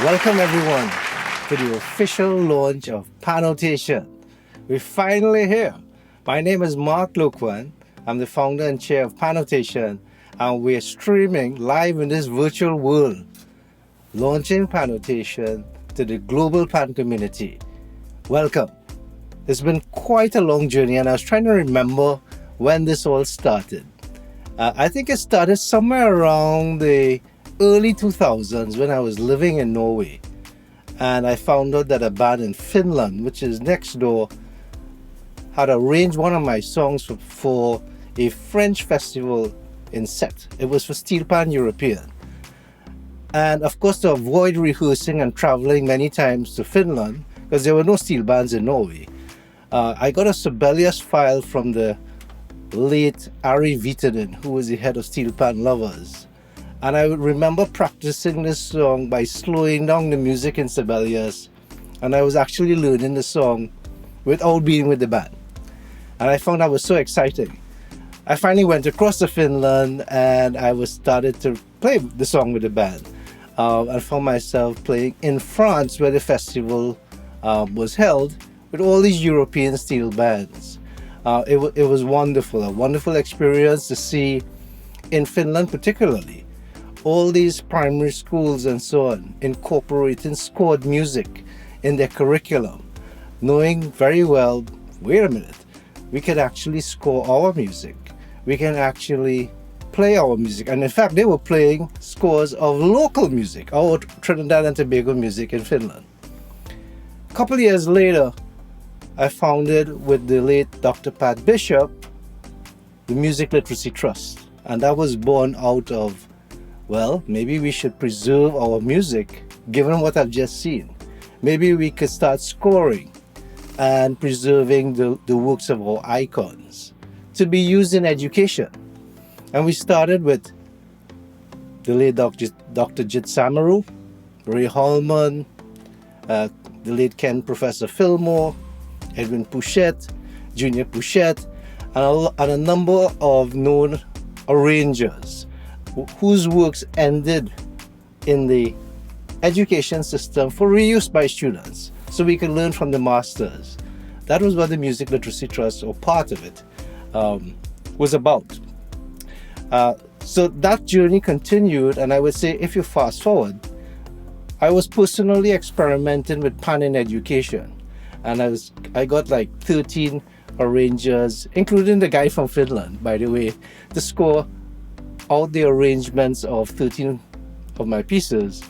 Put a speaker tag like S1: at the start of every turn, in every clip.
S1: Welcome everyone to the official launch of PanNotation. We're finally here. My name is Mark Loquan. I'm the founder and chair of PanNotation, and we're streaming live in this virtual world, launching PanNotation to the global Pan community. Welcome. It's been quite a long journey, and I was trying to remember when this all started. I think it started somewhere around the early 2000s when I was living in Norway, and I found out that a band in Finland, which is next door, had arranged one of my songs for a French festival in Set. It was for Steel Pan European. And of course, to avoid rehearsing and traveling many times to Finland, because there were no steel bands in Norway, I got a Sibelius file from the late Ari Vitanen, who was the head of Steel Pan Lovers. And I would remember practicing this song by slowing down the music in Sibelius, and I was actually learning the song without being with the band. And I found that was so exciting. I finally went across to Finland and I started to play the song with the band. I found myself playing in France, where the festival was held, with all these European steel bands. It was wonderful, a wonderful experience to see in Finland particularly all these primary schools and so on incorporating scored music in their curriculum, knowing very well, wait a minute, we can actually score our music, we can actually play our music. And in fact, they were playing scores of local music, our Trinidad and Tobago music in Finland. A couple of years later, I founded with the late Dr. Pat Bishop the Music Literacy Trust, and that was born out of, well, maybe we should preserve our music given what I've just seen. Maybe we could start scoring and preserving the works of our icons to be used in education. And we started with the late Dr. Jit Samaru, Ray Holman, the late Ken Professor Fillmore, Edwin Pouchette, Junior Pouchette, and a number of known arrangers whose works ended in the education system for reuse by students, so we can learn from the masters. That was what the Music Literacy Trust, or part of it, was about. So that journey continued, and I would say, if you fast forward, I was personally experimenting with pan in education, and I got like 13 arrangers, including the guy from Finland, by the way, to score out the arrangements of 13 of my pieces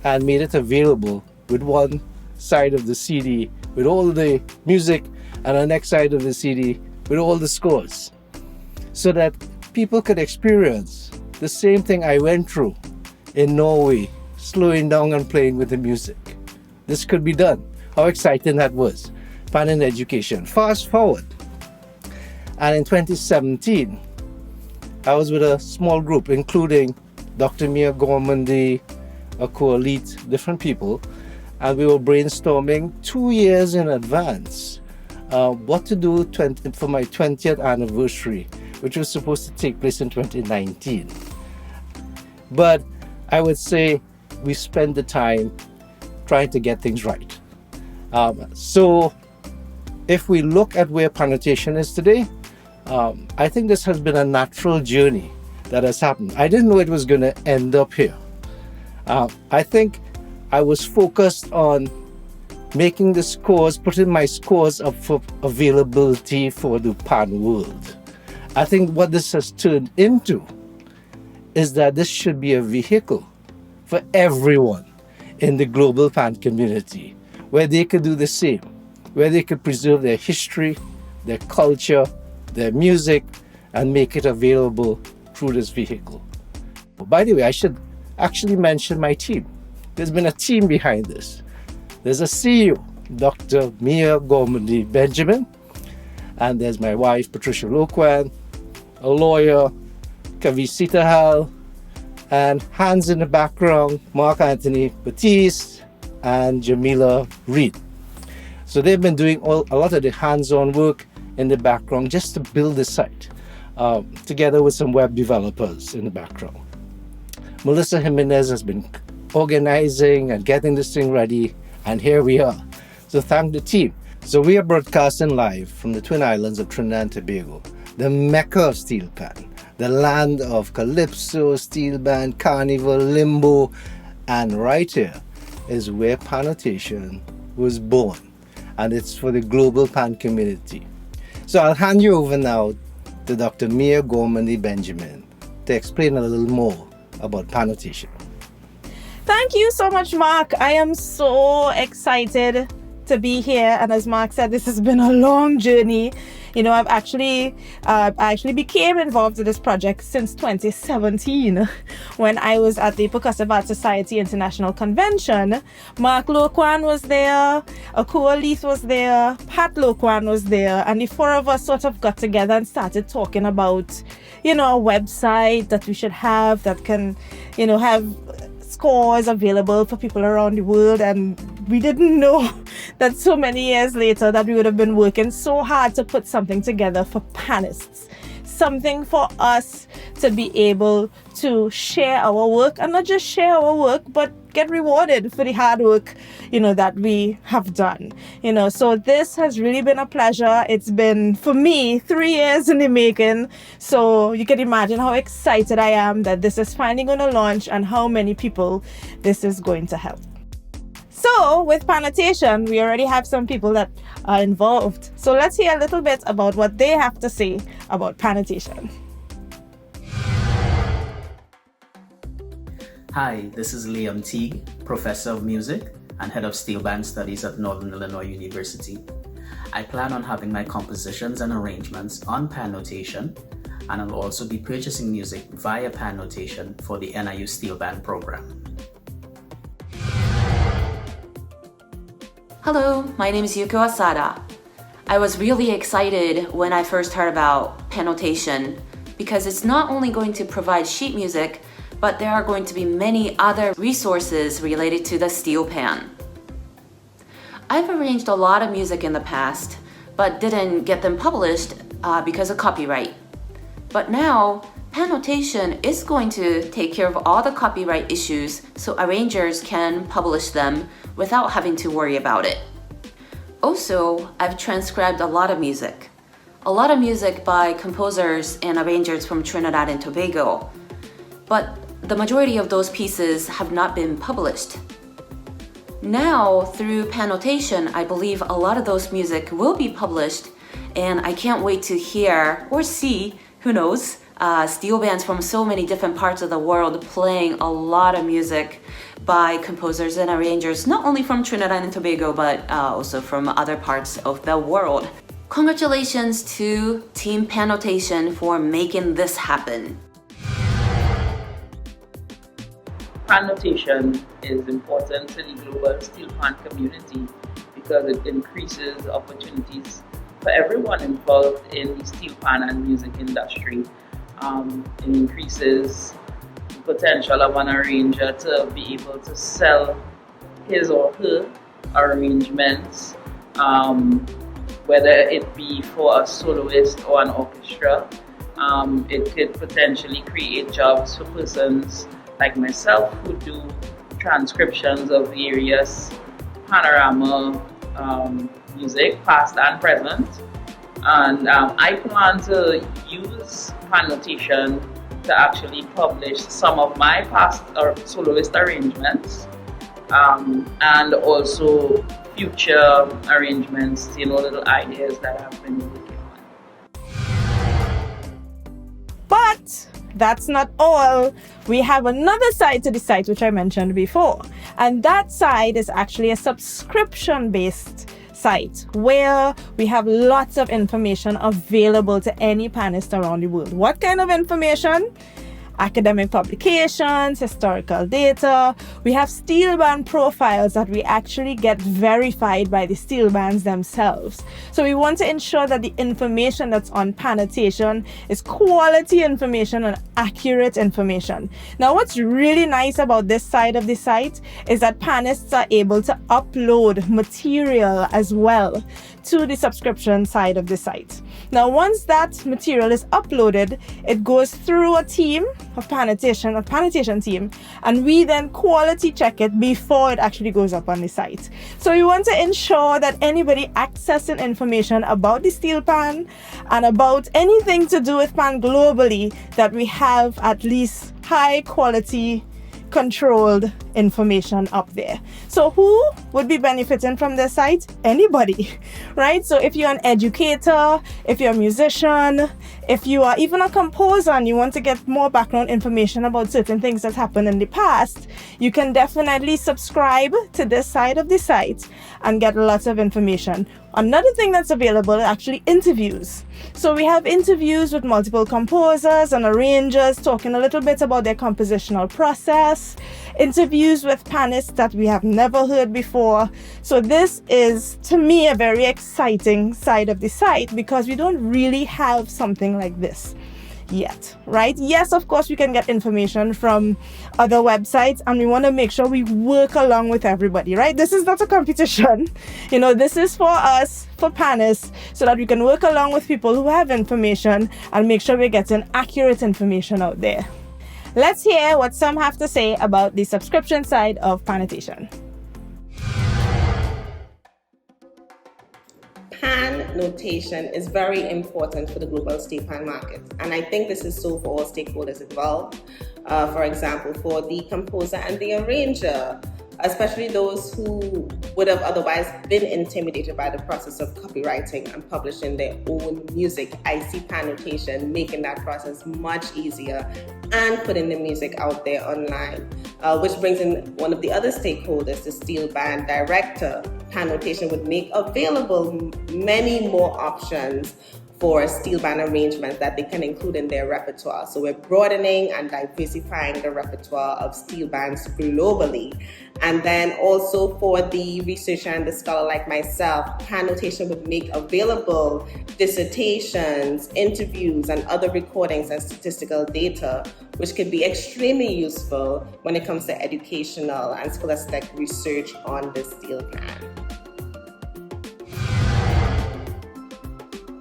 S1: and made it available with one side of the CD with all the music and the next side of the CD with all the scores, so that people could experience the same thing I went through in Norway, slowing down and playing with the music. This could be done. How exciting that was. Pan in education. Fast forward, and in 2017, I was with a small group, including Dr. Mia Gormandy, a co-elite, different people, and we were brainstorming 2 years in advance what to do for my 20th anniversary, which was supposed to take place in 2019. But I would say we spent the time trying to get things right. So if we look at where PanNotation is today, I think this has been a natural journey that has happened. I didn't know it was going to end up here. I think I was focused on making the scores, putting my scores up for availability for the Pan world. I think what this has turned into is that this should be a vehicle for everyone in the global Pan community, where they could do the same, where they could preserve their history, their culture, their music, and make it available through this vehicle. By the way, I should actually mention my team. There's been a team behind this. There's a CEO, Dr. Mia Gormandy Benjamin, and there's my wife, Patricia Loquan, a lawyer, Kavi Sitahal, and hands in the background, Mark Anthony Batiste and Jamila Reed. So they've been doing a lot of the hands-on work in the background just to build the site, together with some web developers in the background. Melissa Jimenez has been organizing and getting this thing ready, and here we are. So thank the team. So we are broadcasting live from the Twin Islands of Trinidad and Tobago, the Mecca of steel pan, the land of Calypso, steel band, carnival, limbo, and right here is where Panotation was born, and it's for the global pan community. So I'll hand you over now to Dr. Mia Gormandi Benjamin to explain a little more about Panotation.
S2: Thank you so much, Mark. I am so excited to be here. And as Mark said, this has been a long journey. You know, I actually became involved in this project since 2017 when I was at the Percussive Art Society International Convention. Mark Loquan was there, Akua Leith was there, Pat Loquan was there, and the four of us sort of got together and started talking about, you know, a website that we should have that can, you know, have scores available for people around the world. And we didn't know that so many years later that we would have been working so hard to put something together for panists, something for us to be able to share our work, and not just share our work, but get rewarded for the hard work, you know, that we have done. You know, so this has really been a pleasure. It's been, for me, 3 years in the making. So you can imagine how excited I am that this is finally going to launch and how many people this is going to help. So with Panotation, we already have some people that are involved. So let's hear a little bit about what they have to say about Panotation.
S3: Hi, this is Liam Teague, Professor of Music and Head of Steel Band Studies at Northern Illinois University. I plan on having my compositions and arrangements on PanNotation, and I'll also be purchasing music via PanNotation for the NIU Steel Band program.
S4: Hello, my name is Yuko Asada. I was really excited when I first heard about PanNotation because it's not only going to provide sheet music, but there are going to be many other resources related to the steel pan. I've arranged a lot of music in the past, but didn't get them published because of copyright. But now, PanNotation is going to take care of all the copyright issues so arrangers can publish them without having to worry about it. Also, I've transcribed a lot of music by composers and arrangers from Trinidad and Tobago, but the majority of those pieces have not been published. Now, through PanNotation, I believe a lot of those music will be published, and I can't wait to hear or see, who knows, steel bands from so many different parts of the world playing a lot of music by composers and arrangers, not only from Trinidad and Tobago, but also from other parts of the world. Congratulations to Team PanNotation for making this happen.
S5: PanNotation is important to the global steel pan community because it increases opportunities for everyone involved in the steel pan and music industry. It increases the potential of an arranger to be able to sell his or her arrangements, whether it be for a soloist or an orchestra. It could potentially create jobs for persons like myself who do transcriptions of various panorama music, past and present. And I plan to use PanNotation to actually publish some of my past or soloist arrangements, and also future arrangements, you know, little ideas that I've been working on.
S2: But that's not all. We have another side to the site which I mentioned before, and that side is actually a subscription-based site where we have lots of information available to any panist around the world. What kind of information? Academic publications, historical data. We have steel band profiles that we actually get verified by the steel bands themselves. So we want to ensure that the information that's on PanNotation is quality information and accurate information. Now, what's really nice about this side of the site is that panists are able to upload material as well to the subscription side of the site. Now, once that material is uploaded, it goes through a team of Panotation team, and we then quality check it before it actually goes up on the site. So we want to ensure that anybody accessing information about the steel pan and about anything to do with pan globally, that we have at least high quality controlled information up there. So who would be benefiting from this site? Anybody, right? So if you're an educator, if you're a musician, if you are even a composer and you want to get more background information about certain things that happened in the past, you can definitely subscribe to this side of the site and get lots of information. Another thing that's available are actually interviews. So we have interviews with multiple composers and arrangers talking a little bit about their compositional process, interviews with panists that we have never heard before. So this is, to me, a very exciting side of the site because we don't really have something like this yet, right? Yes, of course, we can get information from other websites, and we want to make sure we work along with everybody, right? This is not a competition. This is for us, for panists, so that we can work along with people who have information and make sure we're getting accurate information out there. Let's hear what some have to say about the subscription side of Panotation.
S6: PanNotation is very important for the global steel pan market, and I think this is so for all stakeholders involved. For example, for the composer and the arranger, especially those who would have otherwise been intimidated by the process of copywriting and publishing their own music. I see PanNotation making that process much easier and putting the music out there online, which brings in one of the other stakeholders, the steel band director. PanNotation would make available many more options for steel band arrangements that they can include in their repertoire. So we're broadening and diversifying the repertoire of steel bands globally. And then also for the researcher and the scholar like myself, PanNotation would make available dissertations, interviews, and other recordings and statistical data, which could be extremely useful when it comes to educational and scholastic research on the steel pan.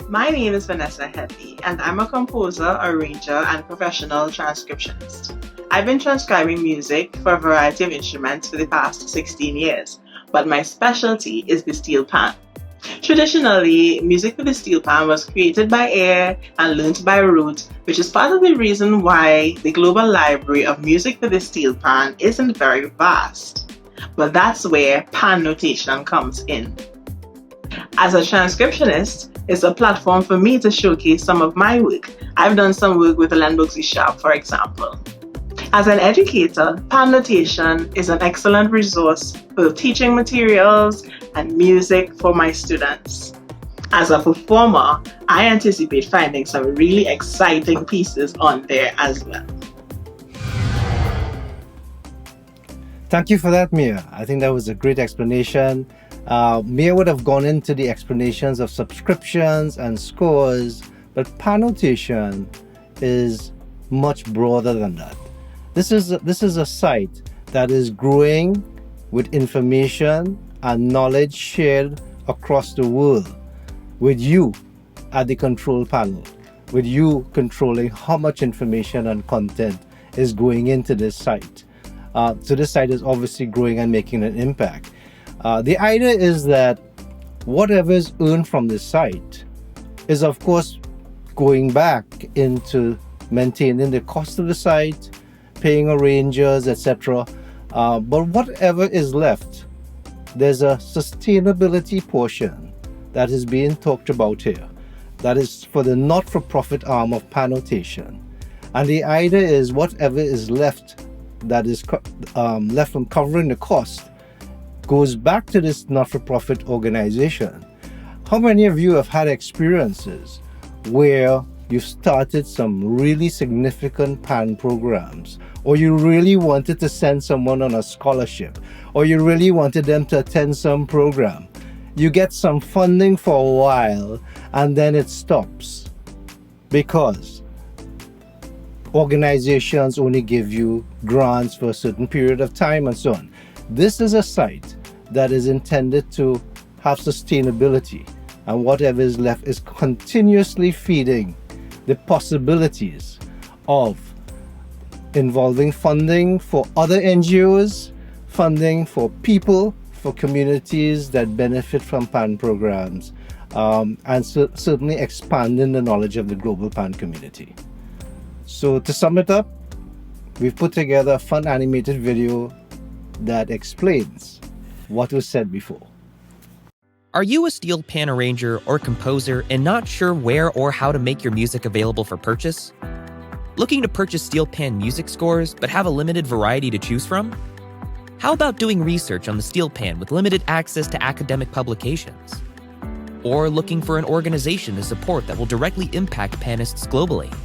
S7: My name is Vanessa Headley, and I'm a composer, arranger, and professional transcriptionist. I've been transcribing music for a variety of instruments for the past 16 years, but my specialty is the steel pan. Traditionally, music for the steel pan was created by ear and learnt by rote, which is part of the reason why the global library of music for the steel pan isn't very vast. But that's where PanNotation comes in. As a transcriptionist, it's a platform for me to showcase some of my work. I've done some work with the Landboxy shop, for example. As an educator, PanNotation is an excellent resource for teaching materials and music for my students. As a performer, I anticipate finding some really exciting pieces on there as well.
S1: Thank you for that, Mia. I think that was a great explanation. Mia would have gone into the explanations of subscriptions and scores, but PanNotation is much broader than that. This is a site that is growing with information and knowledge shared across the world, with you at the control panel, with you controlling how much information and content is going into this site. So this site is obviously growing and making an impact. The idea is that whatever is earned from this site is, of course, going back into maintaining the cost of the site, paying arrangers, etc. But whatever is left, there's a sustainability portion that is being talked about here. That is for the not-for-profit arm of PanNotation. And the idea is whatever is left, that is left from covering the cost, goes back to this not-for-profit organization. How many of you have had experiences where you've started some really significant PAN programs, or you really wanted to send someone on a scholarship, or you really wanted them to attend some program? You get some funding for a while and then it stops because organizations only give you grants for a certain period of time and so on. This is a site that is intended to have sustainability, and whatever is left is continuously feeding the possibilities of involving funding for other NGOs, funding for people, for communities that benefit from PAN programs, and certainly expanding the knowledge of the global PAN community. So to sum it up, we've put together a fun animated video that explains what was said before.
S8: Are you a steel pan arranger or composer and not sure where or how to make your music available for purchase? Looking to purchase steel pan music scores but have a limited variety to choose from? How about doing research on the steel pan with limited access to academic publications? Or looking for an organization to support that will directly impact panists globally?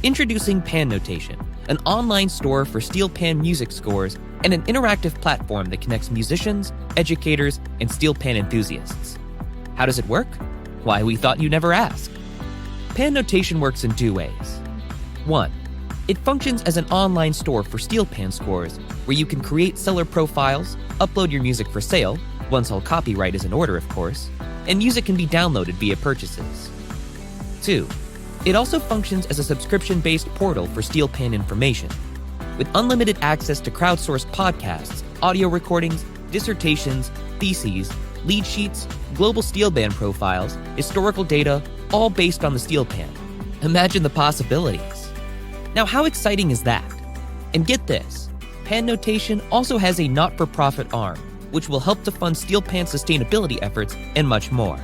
S8: Introducing PanNotation, an online store for steel pan music scores and an interactive platform that connects musicians, educators, and steel pan enthusiasts. How does it work? Why, we thought you'd never ask. PanNotation works in two ways. 1. It functions as an online store for steel pan scores where you can create seller profiles, upload your music for sale, once all copyright is in order of course, and music can be downloaded via purchases. 2. It also functions as a subscription-based portal for steel pan information, with unlimited access to crowdsourced podcasts, audio recordings, dissertations, theses, lead sheets, global steel band profiles, historical data, all based on the steel pan. Imagine the possibilities. Now, how exciting is that? And get this, PanNotation also has a not-for-profit arm, which will help to fund steel pan sustainability efforts and much more.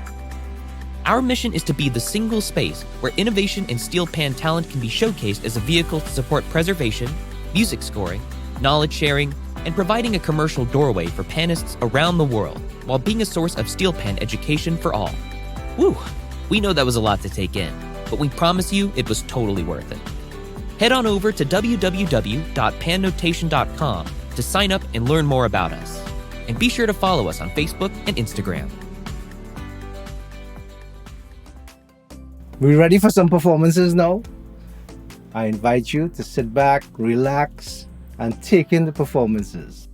S8: Our mission is to be the single space where innovation and steel pan talent can be showcased as a vehicle to support preservation, music scoring, knowledge sharing, and providing a commercial doorway for panists around the world, while being a source of steel pan education for all. Woo! We know that was a lot to take in, but we promise you it was totally worth it. Head on over to www.pannotation.com to sign up and learn more about us. And be sure to follow us on Facebook and Instagram.
S1: We ready for some performances now? I invite you to sit back, relax, and take in the performances.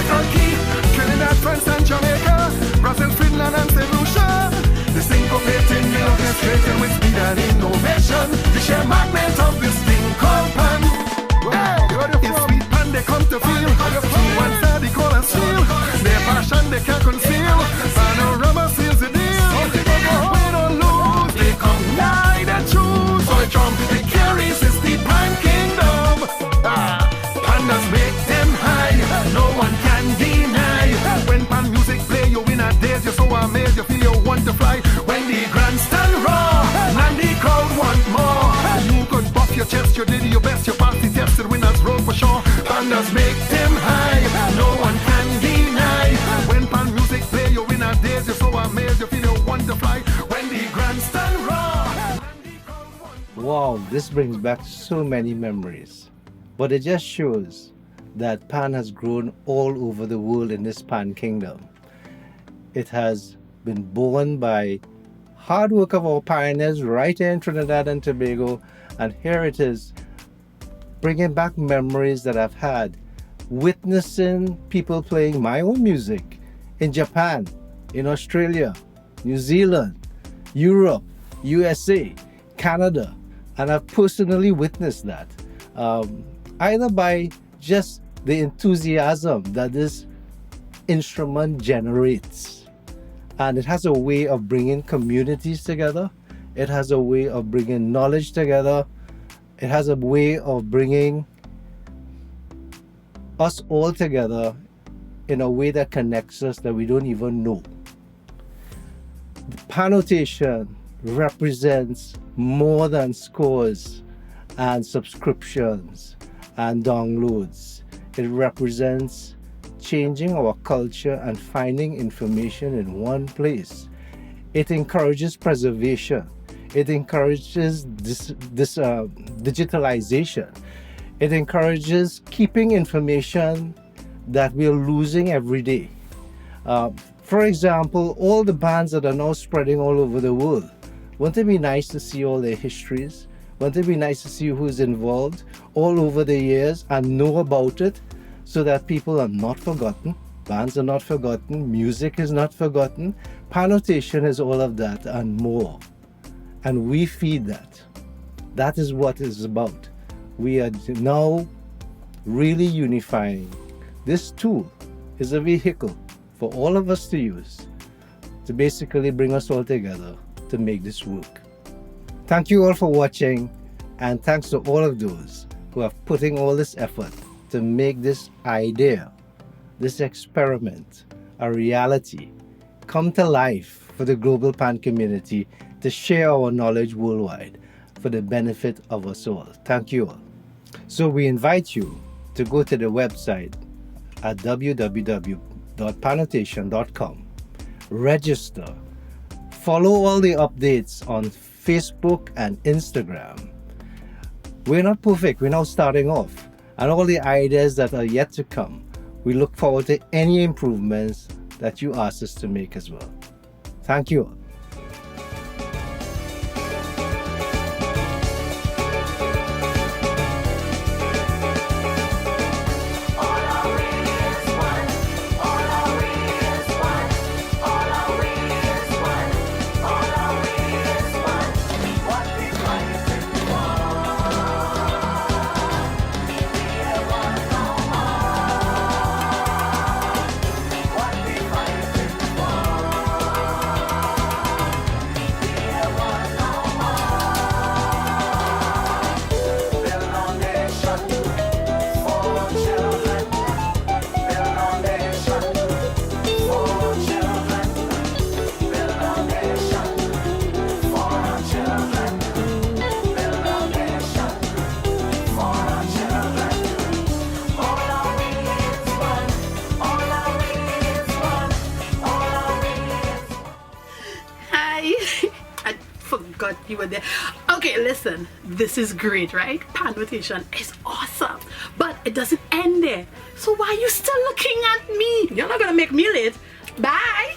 S9: Mexican key, Trinidad, France and Jamaica, Brazil, Finland and St. Lucia. The syncopating melodies created with speed and innovation. The sheer magnet of this thing called pan. It's sweet pan they come to feel. Two one side they call and steal. Their passion they can't conceal. Panorama seals the deal. Win or lose, they come nigh and choose. So the drum they carries is the pan kingdom. Pandas make them high, no one can deny. When pan music play, you win a daze. You're so amazed, you feel you want to fly. When the grandstand raw, and the crowd want more. You could buff your chest, you did your best, you passed the test, and winners roll for sure. Pandas make them high, no one can deny. When pan music play, you win a daze. You're so amazed, you feel you want to fly. When the grandstand raw, and the crowd want more.
S1: Wow, this brings back so many memories. But it just shows that pan has grown all over the world in this pan kingdom. It has been born by hard work of our pioneers right here in Trinidad and Tobago, and here it is, bringing back memories that I've had, witnessing people playing my own music in Japan, in Australia, New Zealand, Europe, USA, Canada, and I've personally witnessed that. Either by just the enthusiasm that this instrument generates. And it has a way of bringing communities together. It has a way of bringing knowledge together. It has a way of bringing us all together in a way that connects us that we don't even know. The Panotation represents more than scores and subscriptions and downloads. It represents changing our culture and finding information in one place. It encourages preservation. It encourages digitalization. It encourages keeping information that we're losing every day. For example, all the bands that are now spreading all over the world, wouldn't it be nice to see all their histories? Wouldn't it be nice to see who's involved all over the years and know about it so that people are not forgotten, bands are not forgotten, music is not forgotten. Panotation is all of that and more. And we feed that. That is what it's about. We are now really unifying. This tool is a vehicle for all of us to use to basically bring us all together to make this work. Thank you all for watching, and thanks to all of those who are putting all this effort to make this idea, this experiment, a reality, come to life for the global pan community to share our knowledge worldwide for the benefit of us all. Thank you all. So we invite you to go to the website at www.panotation.com, register, follow all the updates on Facebook and Instagram. We're not perfect, we're now starting off, and all the ideas that are yet to come, we look forward to any improvements that you ask us to make as well. Thank you all.
S10: You were there. Okay, listen, this is great, right? Panotation is awesome, but it doesn't end there. So why are you still looking at me? You're not gonna make me late. Bye.